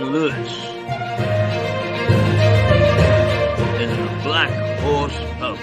Lewes in the Black Horse pub.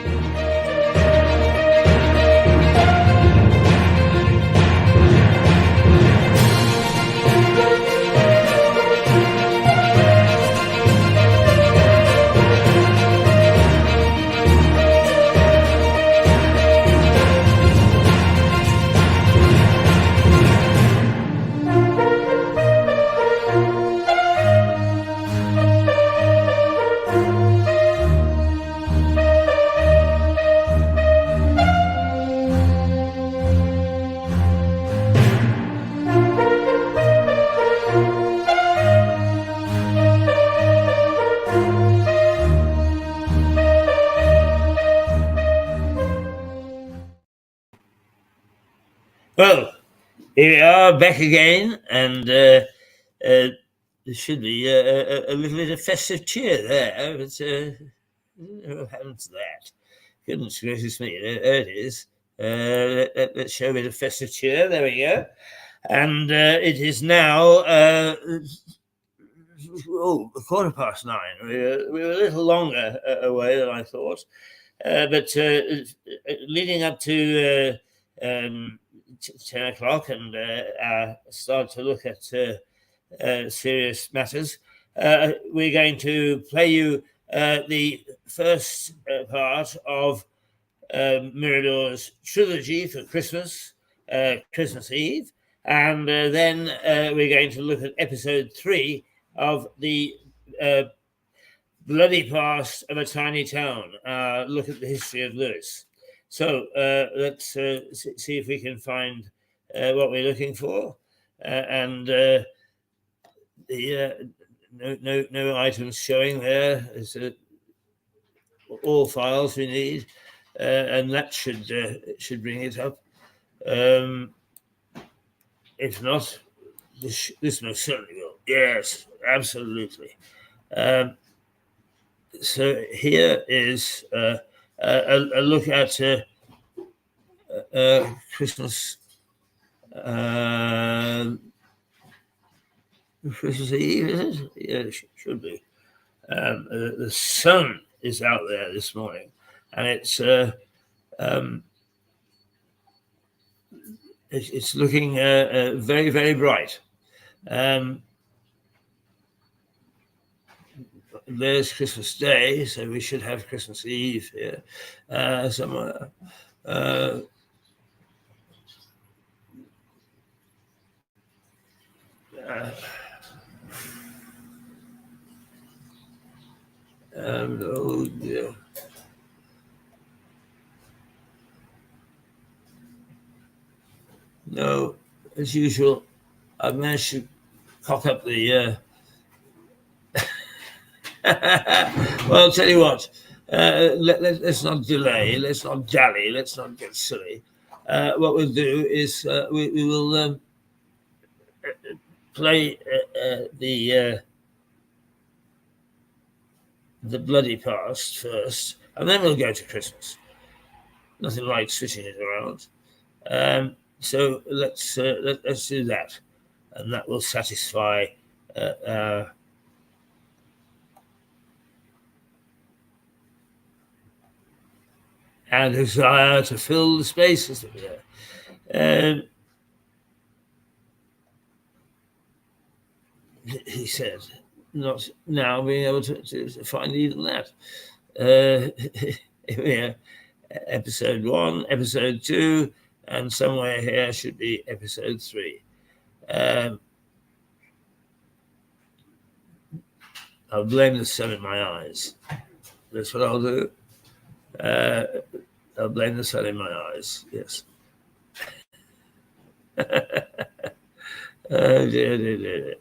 Well, here we are back again, and there should be a little bit of festive cheer there. But what happened to that? Goodness gracious me, there it is. Let's show a bit of festive cheer. There we go. And it is now 9:15. We were a little longer away than I thought, but leading up to 10 o'clock and start to look at serious matters, we're going to play you the first part of Mirador's trilogy for Christmas Eve, and then we're going to look at episode 3 of the bloody past of a tiny town, look at the history of Lewes. So let's see if we can find what we're looking for, and no items showing there. There's all files we need, and that should bring it up. If not, this most certainly will. Yes, absolutely. So here is a look at Christmas Christmas Eve, is it? Yeah, it should be. The sun is out there this morning, and it's looking very, very bright. There's Christmas Day, so we should have Christmas Eve here somewhere. Oh dear. No, as usual, I've managed to cock up the. Well, I'll tell you what. Let's not delay. Let's not dally. Let's not get silly. What we'll do is we will play the bloody past first, and then we'll go to Christmas. Nothing like switching it around. So let's do that, and that will satisfy our desire to fill the spaces that are there. He said, not now being able to find even that. Yeah, episode 1, episode 2, and somewhere here should be episode 3. I'll blame the sun in my eyes. That's what I'll do. I'll blame the sun in my eyes. Yes. Oh, dear.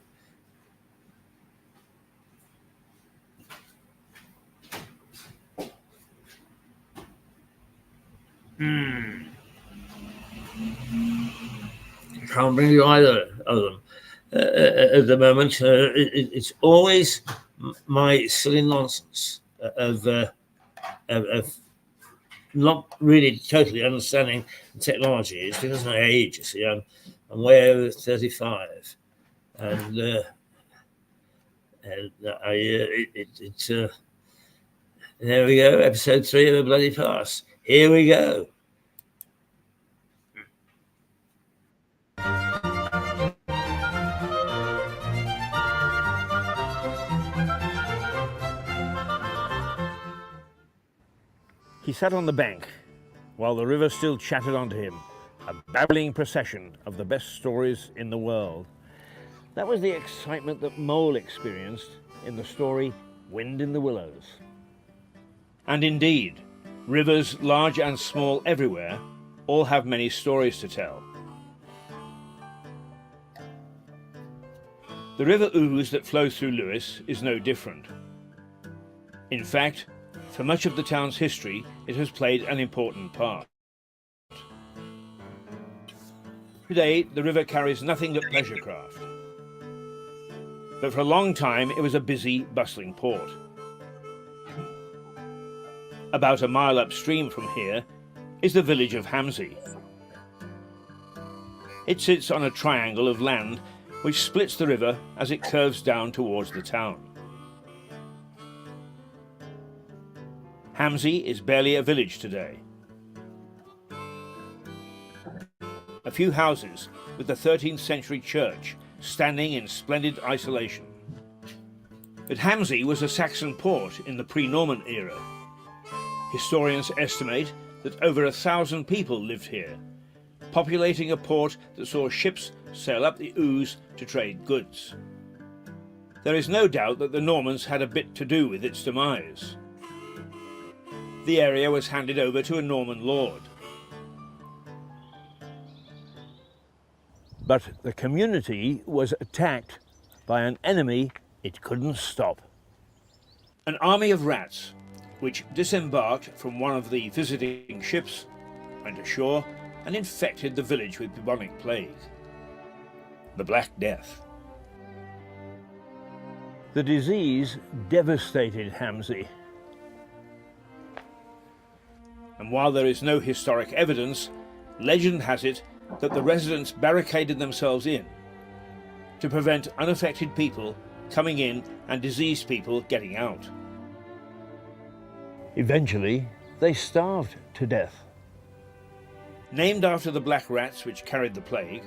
Can't bring you either of them at the moment. It's always my silly nonsense of not really totally understanding technology. It's because of my age. You see, I'm way over 35, and There we go, episode 3 of A Bloody Farce. Here we go. He sat on the bank, while the river still chattered onto him, a babbling procession of the best stories in the world. That was the excitement that Mole experienced in the story Wind in the Willows. And indeed, rivers large and small everywhere all have many stories to tell. The River Ouse that flows through Lewes is no different. In fact, for much of the town's history, it has played an important part. Today, the river carries nothing but pleasure craft. But for a long time, it was a busy, bustling port. About a mile upstream from here is the village of Hamsey. It sits on a triangle of land which splits the river as it curves down towards the town. Hamsey is barely a village today. A few houses with the 13th century church standing in splendid isolation. But Hamsey was a Saxon port in the pre-Norman era. Historians estimate that over 1,000 people lived here, populating a port that saw ships sail up the Ouse to trade goods. There is no doubt that the Normans had a bit to do with its demise. The area was handed over to a Norman lord. But the community was attacked by an enemy it couldn't stop. An army of rats, which disembarked from one of the visiting ships, went ashore and infected the village with bubonic plague, the Black Death. The disease devastated Hamsey. And while there is no historic evidence, legend has it that the residents barricaded themselves in to prevent unaffected people coming in and diseased people getting out. Eventually, they starved to death. Named after the black rats which carried the plague,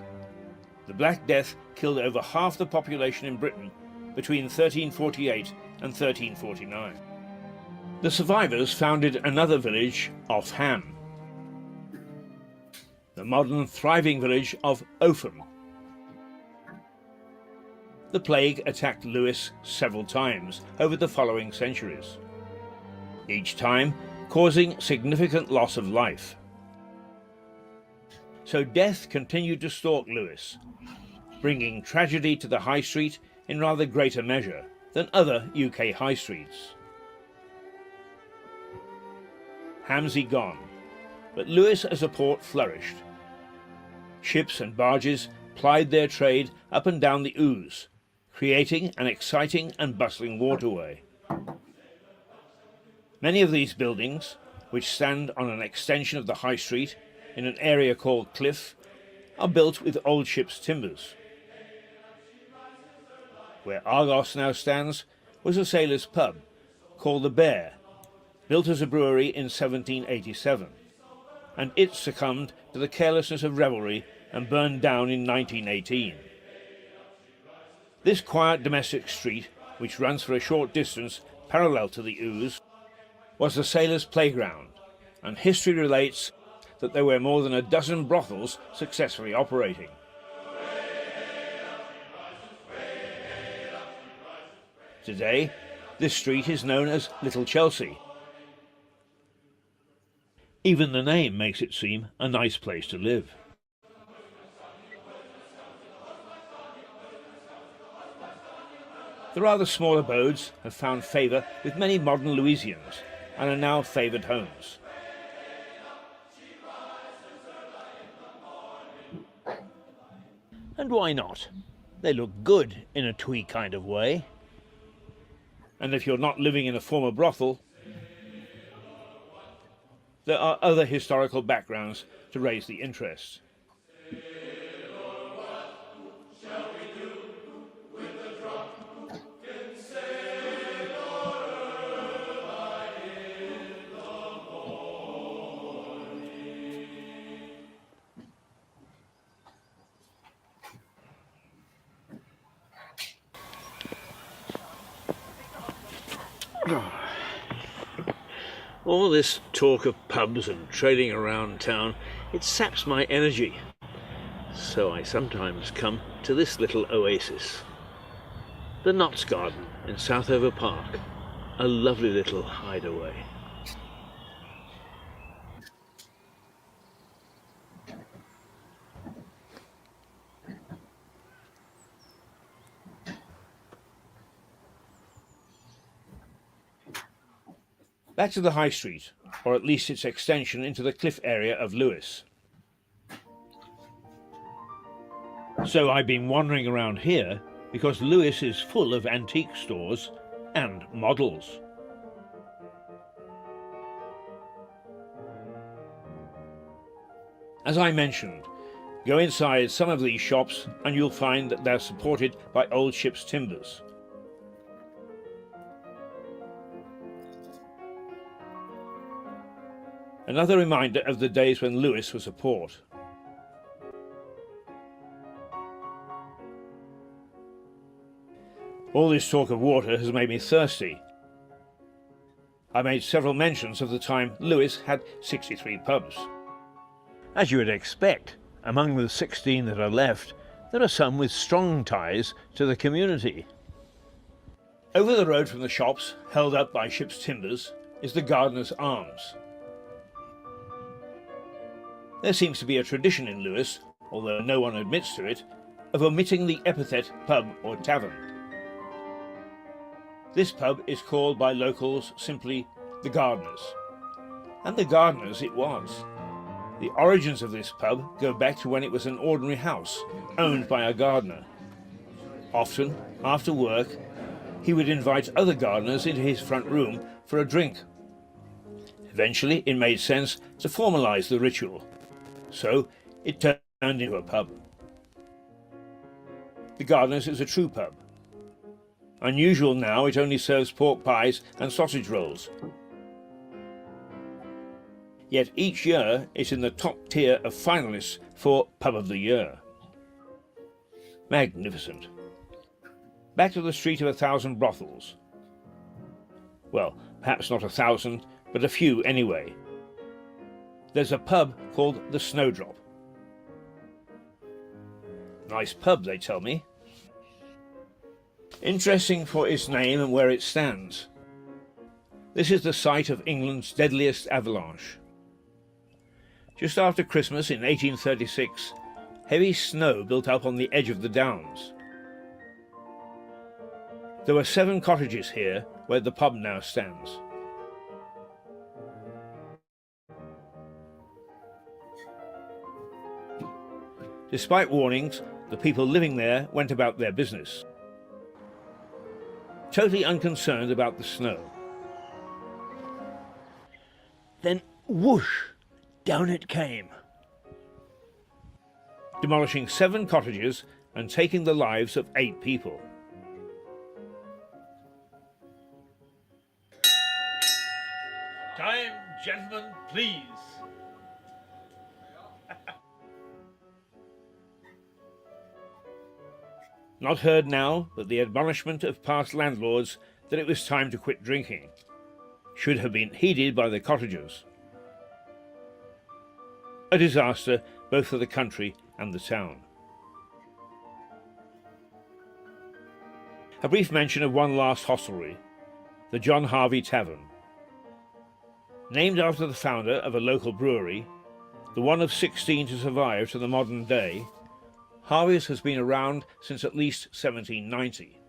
the Black Death killed over half the population in Britain between 1348 and 1349. The survivors founded another village off Ham, the modern thriving village of Opham. The plague attacked Lewes several times over the following centuries, each time causing significant loss of life. So death continued to stalk Lewes, bringing tragedy to the high street in rather greater measure than other UK high streets. Hamsey gone, but Lewes as a port flourished. Ships and barges plied their trade up and down the Ouse, creating an exciting and bustling waterway. Many of these buildings, which stand on an extension of the high street in an area called Cliff, are built with old ship's timbers. Where Argos now stands was a sailor's pub called the Bear, built as a brewery in 1787, and it succumbed to the carelessness of revelry and burned down in 1918. This quiet domestic street, which runs for a short distance parallel to the Ouse, was the sailors' playground, and history relates that there were more than a dozen brothels successfully operating. Today, this street is known as Little Chelsea. Even the name makes it seem a nice place to live. The rather small abodes have found favour with many modern Louisians and are now favoured homes. And why not? They look good in a twee kind of way. And if you're not living in a former brothel, there are other historical backgrounds to raise the interest. All this talk of pubs and trading around town, it saps my energy. So I sometimes come to this little oasis. The Notts Garden in Southover Park. A lovely little hideaway. Back to the High Street, or at least its extension into the cliff area of Lewes. So I've been wandering around here because Lewes is full of antique stores and models. As I mentioned, go inside some of these shops and you'll find that they're supported by old ship's timbers. Another reminder of the days when Lewes was a port. All this talk of water has made me thirsty. I made several mentions of the time Lewes had 63 pubs. As you would expect, among the 16 that are left, there are some with strong ties to the community. Over the road from the shops, held up by ship's timbers, is the Gardener's Arms. There seems to be a tradition in Lewes, although no one admits to it, of omitting the epithet pub or tavern. This pub is called by locals simply the Gardener's. And the Gardener's it was. The origins of this pub go back to when it was an ordinary house, owned by a gardener. Often, after work, he would invite other gardeners into his front room for a drink. Eventually, it made sense to formalise the ritual. So, it turned into a pub. The Gardener's is a true pub. Unusual now, it only serves pork pies and sausage rolls. Yet each year it's in the top tier of finalists for Pub of the Year. Magnificent. Back to the Street of 1,000 Brothels. Well, perhaps not 1,000, but a few anyway. There's a pub called the Snowdrop. Nice pub, they tell me. Interesting for its name and where it stands. This is the site of England's deadliest avalanche. Just after Christmas in 1836, heavy snow built up on the edge of the downs. There were 7 cottages here where the pub now stands. Despite warnings, the people living there went about their business, totally unconcerned about the snow. Then whoosh, down it came, demolishing 7 cottages and taking the lives of 8 people. Time, gentlemen, please. Not heard now, but the admonishment of past landlords that it was time to quit drinking should have been heeded by the cottagers. A disaster both for the country and the town. A brief mention of one last hostelry, the John Harvey Tavern. Named after the founder of a local brewery, the one of 16 to survive to the modern day, Harvey's has been around since at least 1790.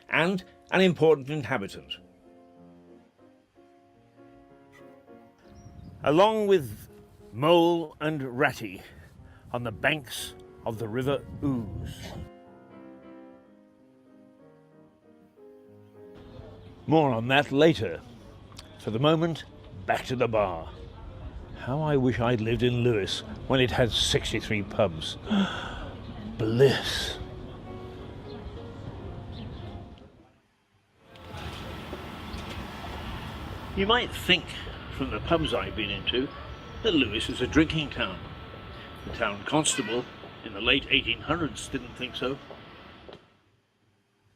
And an important inhabitant. Along with Mole and Ratty on the banks of the River Ouse. More on that later. For the moment, back to the bar. How I wish I'd lived in Lewes when it had 63 pubs. Bliss. You might think, from the pubs I've been into, that Lewes is a drinking town. The town constable in the late 1800s didn't think so.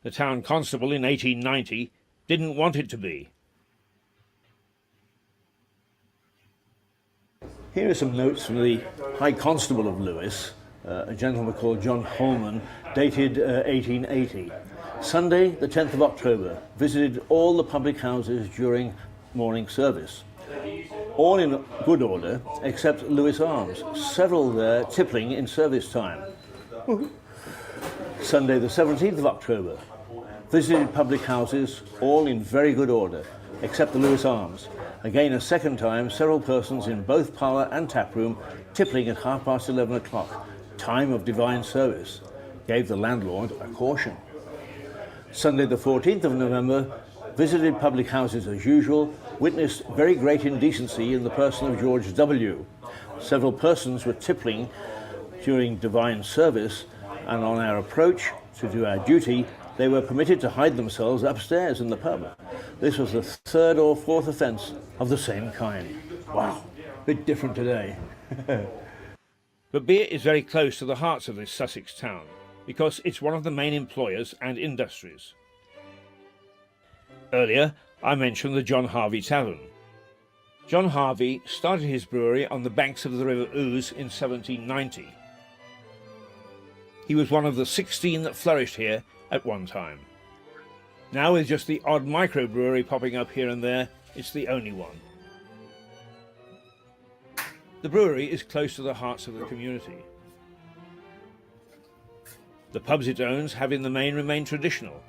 The town constable in 1890 didn't want it to be. Here are some notes from the High Constable of Lewes, a gentleman called John Holman, dated 1880. Sunday, the 10th of October, visited all the public houses during morning service. All in good order, except Lewes Arms, several there tippling in service time. Sunday, the 17th of October, visited public houses, all in very good order, except the Lewes Arms. Again, a second time, several persons in both parlour and taproom tippling at 11:30 o'clock, time of divine service. Gave the landlord a caution. Sunday, the 14th of November, visited public houses as usual, witnessed very great indecency in the person of George W. Several persons were tippling during divine service, and on our approach to do our duty, they were permitted to hide themselves upstairs in the pub. This was the third or fourth offence of the same kind. Wow, a bit different today. But beer is very close to the hearts of this Sussex town, because it's one of the main employers and industries. Earlier, I mentioned the John Harvey Tavern. John Harvey started his brewery on the banks of the River Ouse in 1790. He was one of the 16 that flourished here at one time. Now, with just the odd microbrewery popping up here and there, it's the only one. The brewery is close to the hearts of the community. The pubs it owns have in the main remained traditional,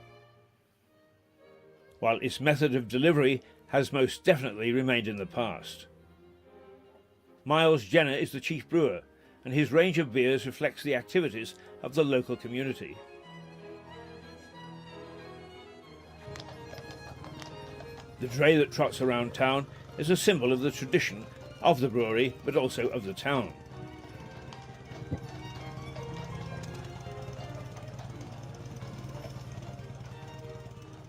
while its method of delivery has most definitely remained in the past. Miles Jenner is the chief brewer, and his range of beers reflects the activities of the local community. The dray that trots around town is a symbol of the tradition of the brewery, but also of the town.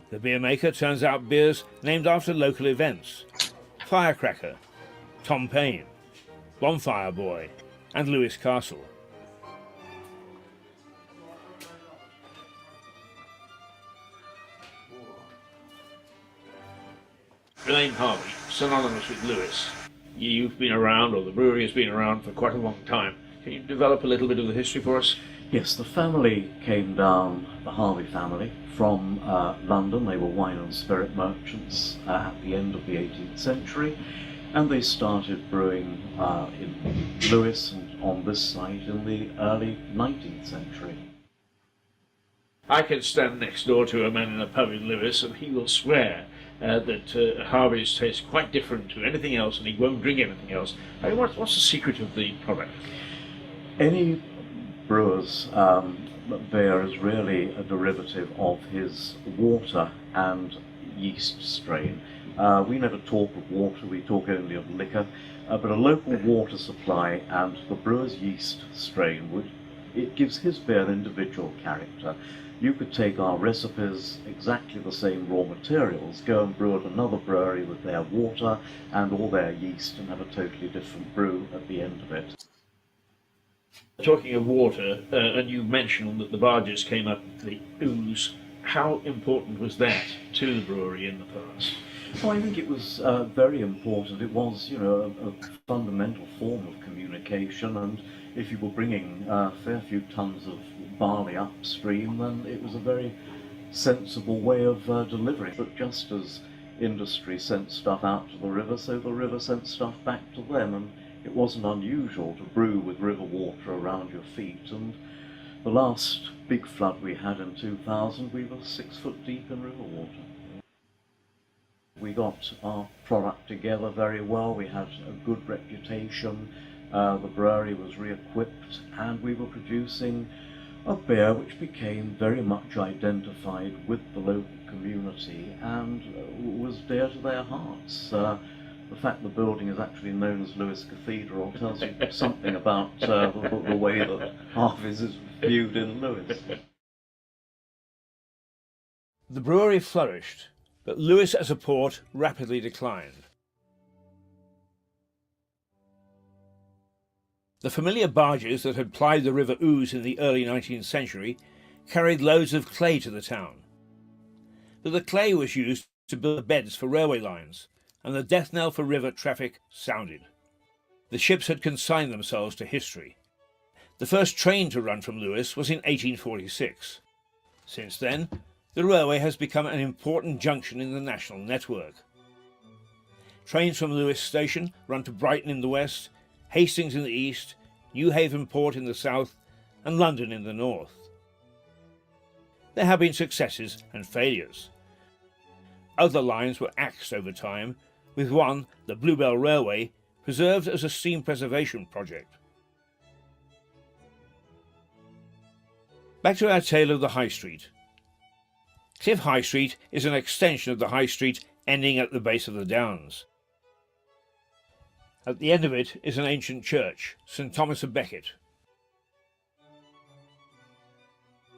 The beer maker turns out beers named after local events: Firecracker, Tom Paine, Bonfire Boy, and Lewes Castle. The name Harvey, synonymous with Lewes. You've been around, or the brewery has been around for quite a long time. Can you develop a little bit of the history for us? Yes, the family came down, the Harvey family, from London. They were wine and spirit merchants at the end of the 18th century, and they started brewing in Lewes and on this site in the early 19th century. I can stand next door to a man in a pub in Lewes, and he will swear that Harvey's tastes quite different to anything else, and he won't drink anything else. I mean, what's the secret of the product? Any brewer's beer is really a derivative of his water and yeast strain. We never talk of water, we talk only of liquor, but a local water supply and the brewer's yeast strain, it gives his beer an individual character. You could take our recipes, exactly the same raw materials, go and brew at another brewery with their water and all their yeast and have a totally different brew at the end of it. Talking of water, and you mentioned that the barges came up the Ouse. How important was that to the brewery in the past? Well, I think it was very important. It was, you know, a fundamental form of communication, and if you were bringing a fair few tons of barley upstream, then it was a very sensible way of delivering. But just as industry sent stuff out to the river, so the river sent stuff back to them, and it wasn't unusual to brew with river water around your feet. And the last big flood we had in 2000, we were 6 foot deep in river water. We got our product together very well, we had a good reputation, the brewery was re-equipped, and we were producing a beer which became very much identified with the local community and was dear to their hearts. The fact the building is actually known as Lewes Cathedral tells you something about the way that Harvey's is viewed in Lewes. The brewery flourished, but Lewes as a port rapidly declined. The familiar barges that had plied the River Ouse in the early 19th century carried loads of clay to the town. But the clay was used to build the beds for railway lines, and the death knell for river traffic sounded. The ships had consigned themselves to history. The first train to run from Lewes was in 1846. Since then, the railway has become an important junction in the national network. Trains from Lewes station run to Brighton in the west, Hastings in the east, Newhaven Port in the south, and London in the north. There have been successes and failures. Other lines were axed over time, with one, the Bluebell Railway, preserved as a steam preservation project. Back to our tale of the High Street. Cliff High Street is an extension of the High Street ending at the base of the Downs. At the end of it is an ancient church, St. Thomas of Becket.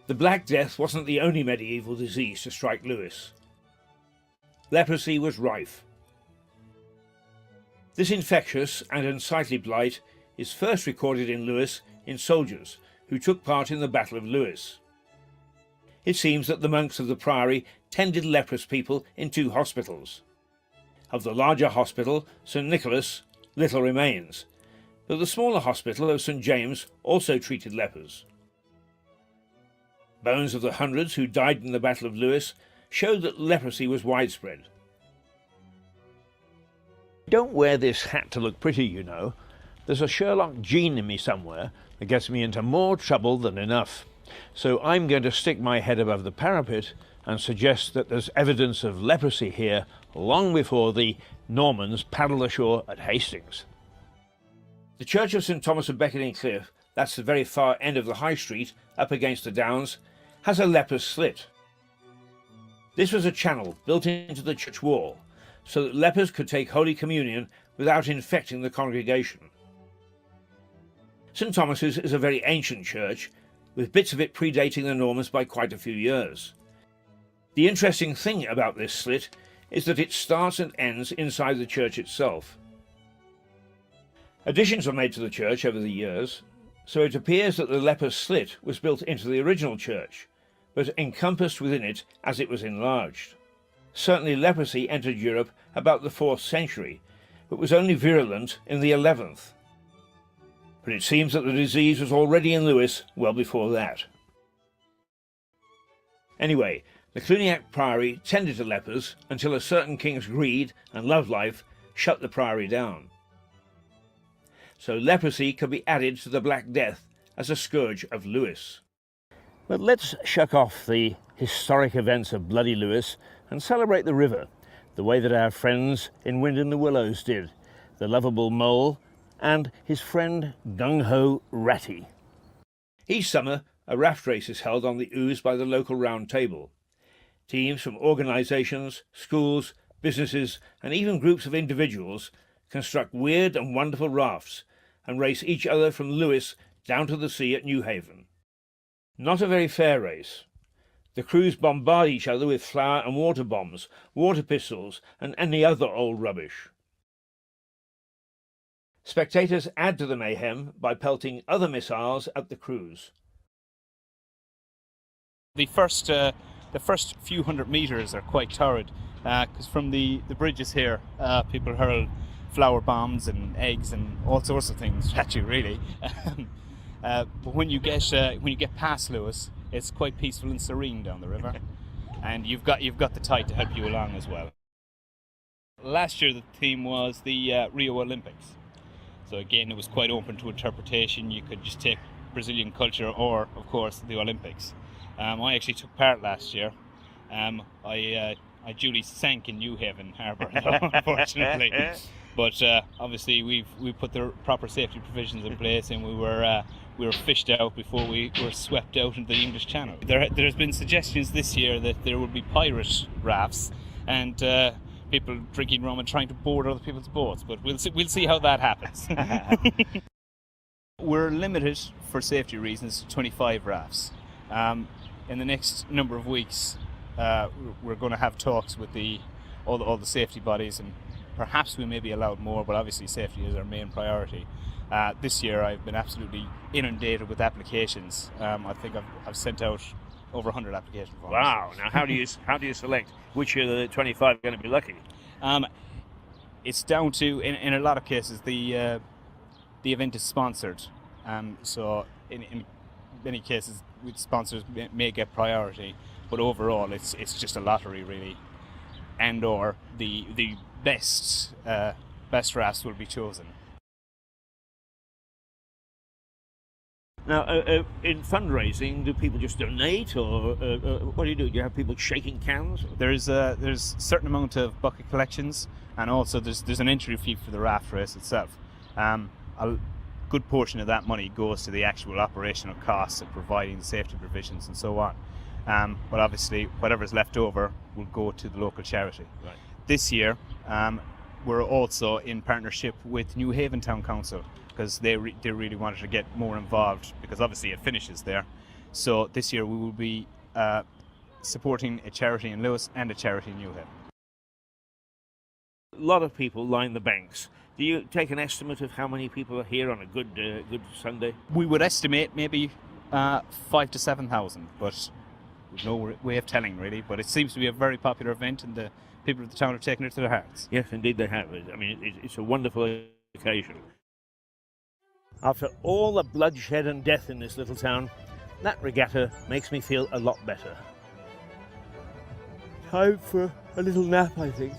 The Black Death wasn't the only medieval disease to strike Lewes. Leprosy was rife. This infectious and unsightly blight is first recorded in Lewes in soldiers who took part in the Battle of Lewes. It seems that the monks of the priory tended leprous people in 2 hospitals. Of the larger hospital, St. Nicholas, little remains, but the smaller hospital of St. James also treated lepers. Bones of the hundreds who died in the Battle of Lewes showed that leprosy was widespread. Don't wear this hat to look pretty, you know. There's a Sherlock gene in me somewhere that gets me into more trouble than enough. So I'm going to stick my head above the parapet and suggest that there's evidence of leprosy here long before the Normans paddled ashore at Hastings. The church of St. Thomas of Becket in Cliff, that's the very far end of the High Street, up against the Downs, has a leper's slit. This was a channel built into the church wall, so that lepers could take Holy Communion without infecting the congregation. St. Thomas's is a very ancient church, with bits of it predating the Normans by quite a few years. The interesting thing about this slit is that it starts and ends inside the church itself. Additions were made to the church over the years, so it appears that the leper's slit was built into the original church, but encompassed within it as it was enlarged. Certainly leprosy entered Europe about the 4th century, but was only virulent in the 11th. But it seems that the disease was already in Lewes well before that. Anyway, the Cluniac Priory tended to lepers until a certain king's greed and love life shut the priory down. So leprosy could be added to the Black Death as a scourge of Lewes. But let's shuck off the historic events of bloody Lewes and celebrate the river, the way that our friends in Wind in the Willows did, the lovable Mole and his friend Gung-Ho Ratty. Each summer, a raft race is held on the Ouse by the local round table. Teams from organisations, schools, businesses and even groups of individuals construct weird and wonderful rafts and race each other from Lewes down to the sea at Newhaven. Not a very fair race. The crews bombard each other with flour and water bombs, water pistols and any other old rubbish. Spectators add to the mayhem by pelting other missiles at the crews. The first few hundred metres are quite torrid, because from the bridges here, people hurl flour bombs and eggs and all sorts of things at you, really. But when you get past Lewes, it's quite peaceful and serene down the river, and you've got the tide to help you along as well. Last year the theme was the Rio Olympics, so again it was quite open to interpretation. You could just take Brazilian culture or, of course, the Olympics. I actually took part last year. I duly sank in Newhaven Harbour, unfortunately. But obviously we put the proper safety provisions in place, and we were fished out before we were swept out into the English Channel. There's been suggestions this year that there will be pirate rafts and people drinking rum and trying to board other people's boats, but we'll see how that happens. We're limited for safety reasons to 25 rafts. In the next number of weeks, we're going to have talks with all the safety bodies and perhaps we may be allowed more, but obviously safety is our main priority. This year I've been absolutely inundated with applications. I think I've sent out over 100 application forms. Wow! Now, how do you select which of the 25 are going to be lucky? It's down to, in a lot of cases, the event is sponsored. So in many cases, with sponsors may get priority, but overall it's just a lottery really, and or the best rafts will be chosen. Now, in fundraising, do people just donate, or what do you do? Do you have people shaking cans? There's a certain amount of bucket collections, and also there's an entry fee for the raft race itself. A good portion of that money goes to the actual operational costs of providing the safety provisions and so on. But obviously, whatever's left over will go to the local charity. Right. This year, we're also in partnership with New Haven Town Council, because they really wanted to get more involved, because obviously it finishes there. So this year we will be supporting a charity in Lewes and a charity in New Haven. A lot of people line the banks. Do you take an estimate of how many people are here on a good Sunday? We would estimate maybe 5,000 to 7,000, but we've no way of telling really. But it seems to be a very popular event, and the people of the town have taken it to their hearts. Yes, indeed they have. I mean, it's a wonderful occasion. After all the bloodshed and death in this little town, that regatta makes me feel a lot better. Time for a little nap, I think.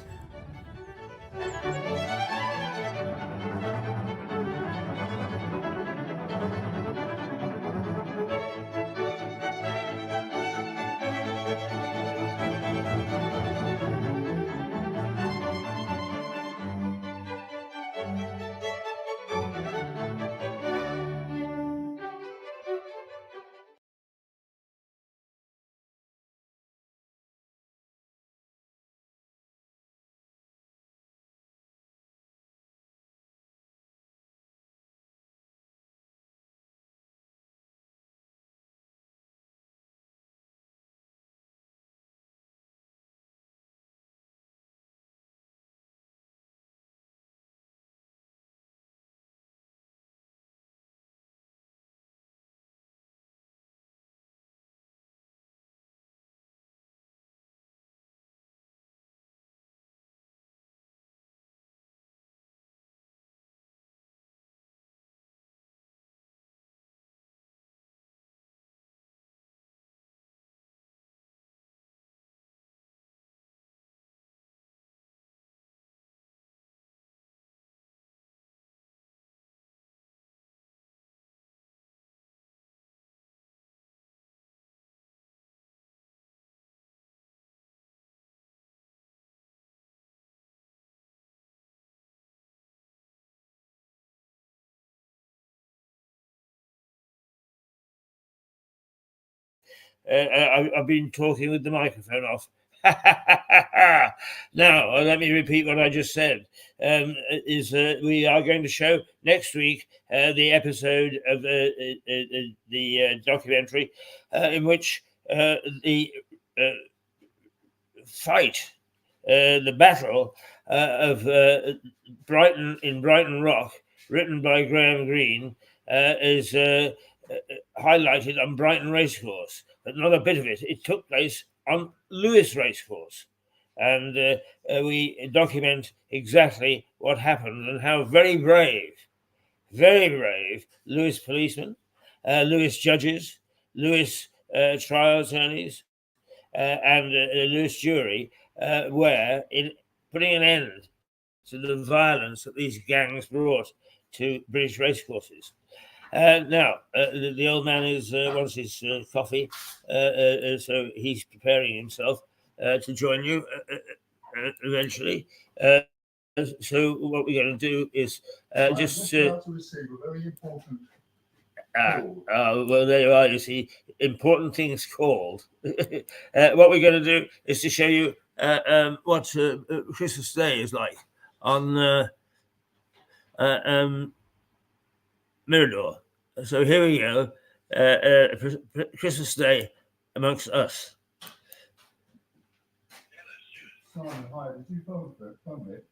I've been talking with the microphone off. Now, let me repeat what I just said. We are going to show next week the episode of the documentary in which the fight, the battle of Brighton Rock, written by Graham Greene, is highlighted on Brighton Racecourse, but not a bit of it. It took place on Lewes Racecourse, and we document exactly what happened and how very brave Lewes policemen, Lewes judges, Lewes trial attorneys, and Lewes jury were in putting an end to the violence that these gangs brought to British racecourses. Now, the old man wants his coffee, so he's preparing himself to join you eventually. So what we're going to do is just to receive a very important. well, there you are. You see, important things called. What we're going to do is to show you what Christmas Day is like on Mirador. So here we go. Christmas Day amongst us. Simon, hi, did you phone it?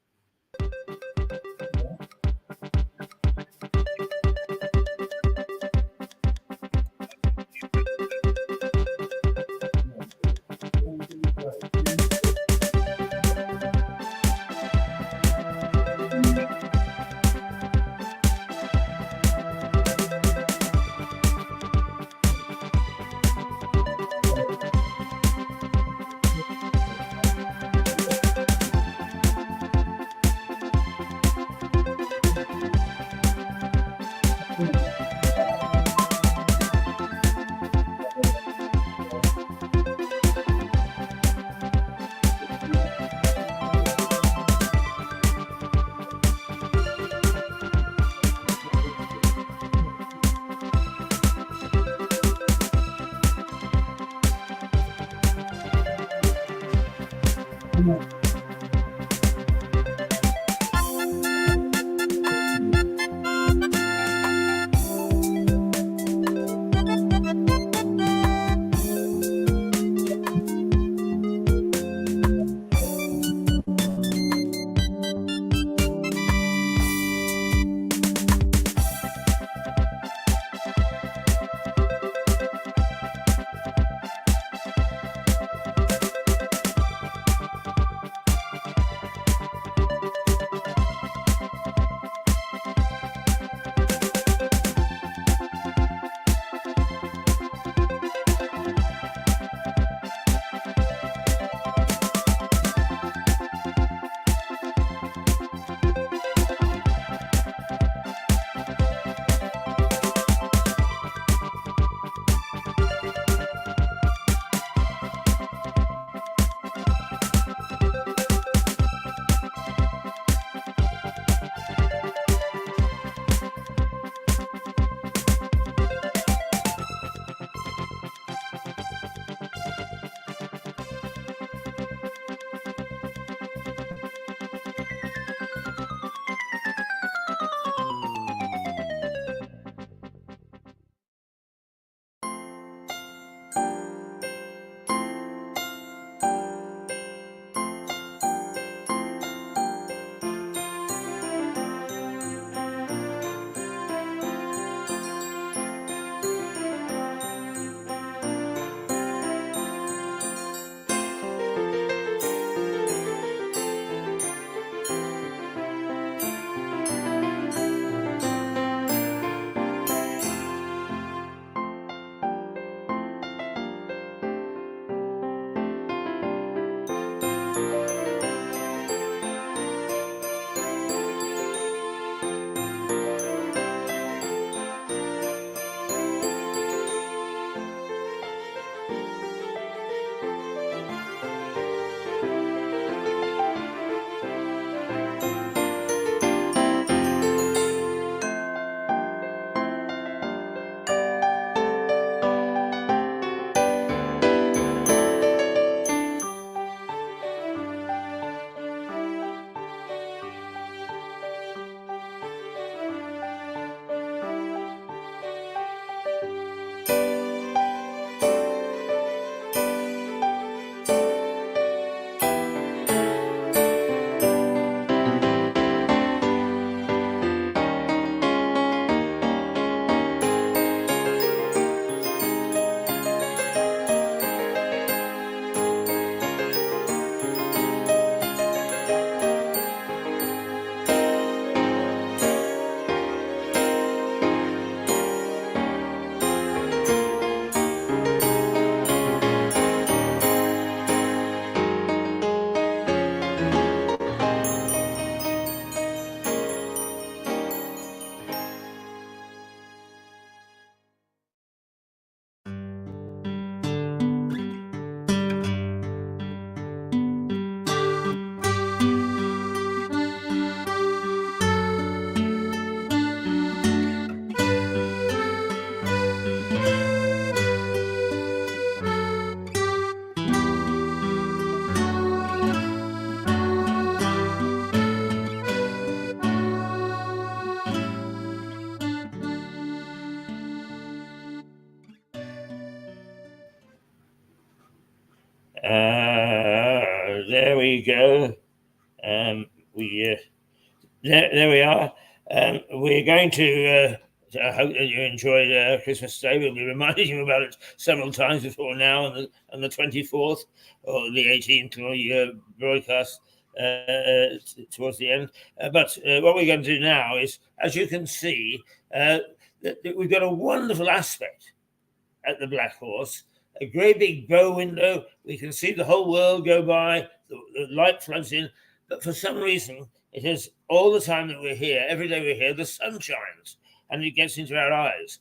There we go. There we are. We're going to. I hope that you enjoyed Christmas Day. We'll be reminding you about it several times before now, on the 24th or the 18th, or your broadcast towards the end. But what we're going to do now is, as you can see, we've got a wonderful aspect at the Black Horse. A great big bow window. We can see the whole world go by. The light floods in. But for some reason, it is all the time that we're here, every day we're here, the sun shines and it gets into our eyes.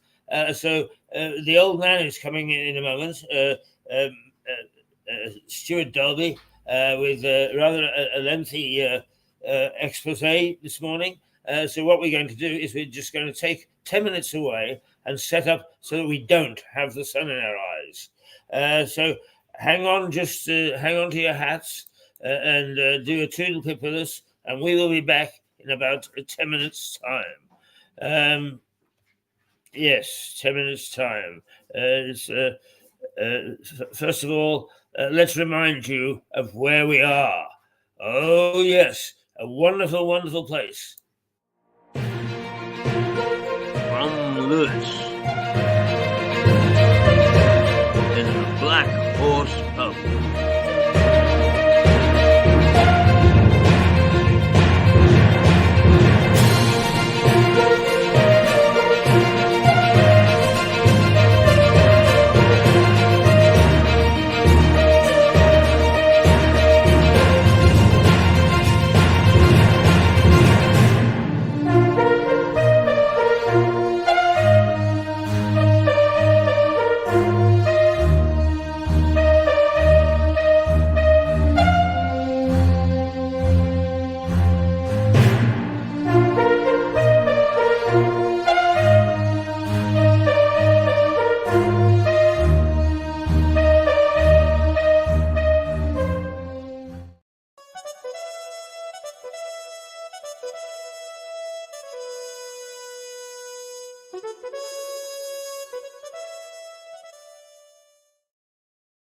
So the old man is coming in a moment, Stuart Dolby, with rather a lengthy expose this morning. So what we're going to do is we're just going to take 10 minutes away and set up so that we don't have the sun in our eyes. So hang on to your hats and do a toodle pip with us, and we will be back in about 10 minutes' time. Yes, 10 minutes' time. First of all, let's remind you of where we are. Oh, yes, a wonderful, wonderful place. From Lewes, in the Black Horse Pub.